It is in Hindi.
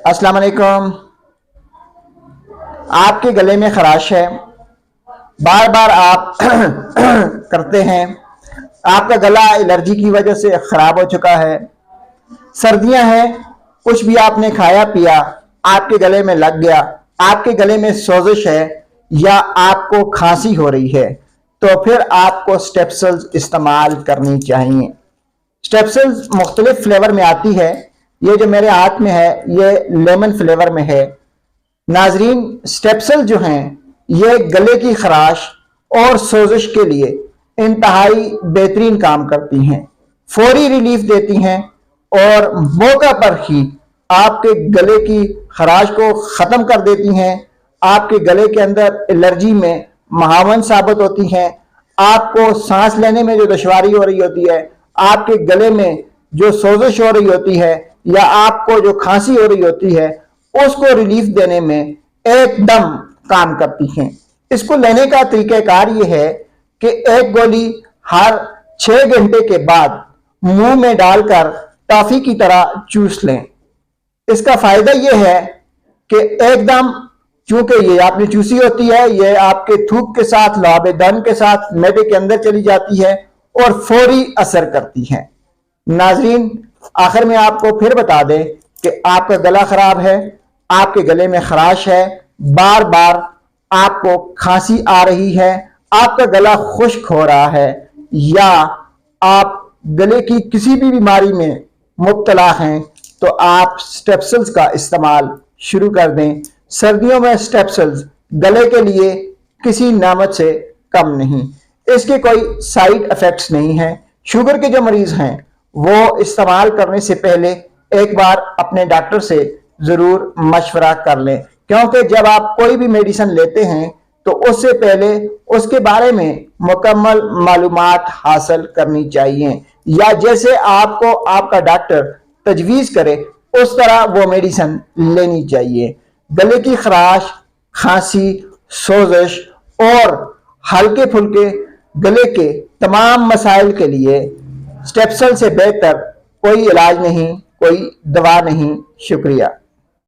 अस्सलाम वालेकुम। आपके गले में खराश है, बार बार आप करते हैं, आपका गला एलर्जी की वजह से खराब हो चुका है, सर्दियां हैं, कुछ भी आपने खाया पिया आपके गले में लग गया, आपके गले में सोजिश है या आपको खांसी हो रही है, तो फिर आपको स्टेप्सिल्स इस्तेमाल करनी चाहिए। स्टेप्सिल्स मुख्तलिफ फ्लेवर में आती है। ये जो मेरे हाथ में है ये लेमन फ्लेवर में है। नाजरीन, स्टेप्सिल जो हैं ये गले की खराश और सोजिश के लिए इंतहाई बेहतरीन काम करती हैं, फौरी रिलीफ देती हैं और मौका पर ही आपके गले की खराश को ख़त्म कर देती हैं। आपके गले के अंदर एलर्जी में महावन साबित होती हैं। आपको सांस लेने में जो दुश्वारी हो रही होती है, आपके गले में जो सोजिश हो रही होती है या आपको जो खांसी हो रही होती है, उसको रिलीफ देने में एकदम काम करती हैं। इसको लेने का तरीक़ाकार ये है कि एक गोली हर 6 घंटे के बाद मुंह में डालकर टॉफी की तरह चूस लें। इसका फायदा यह है कि एकदम, चूंकि ये आपने चूसी होती है, ये आपके थूक के साथ, लुआब दन के साथ मैदे के अंदर चली जाती है और फौरी असर करती है। नाजरीन, आखिर में आपको फिर बता दें कि आपका गला खराब है, आपके गले में खराश है, बार बार आपको खांसी आ रही है, आपका गला खुश्क हो रहा है या आप गले की किसी भी बीमारी में मुब्तला हैं, तो आप स्टेप्सिल्स का इस्तेमाल शुरू कर दें। सर्दियों में स्टेप्सिल्स गले के लिए किसी नामत से कम नहीं। इसके कोई साइड इफेक्ट्स नहीं हैं। शुगर के जो मरीज हैं वो इस्तेमाल करने से पहले एक बार अपने डॉक्टर से जरूर मशवरा कर लें, क्योंकि जब आप कोई भी मेडिसिन लेते हैं तो उससे पहले उसके बारे में मुकम्मल मालूमात हासिल करनी चाहिए, या जैसे आपको आपका डॉक्टर तजवीज़ करे उस तरह वो मेडिसिन लेनी चाहिए। गले की खराश, खांसी, सोजिश और हल्के फुल्के गले के तमाम मसाइल के लिए स्टेप्सिल से बेहतर कोई इलाज नहीं, कोई दवा नहीं। शुक्रिया।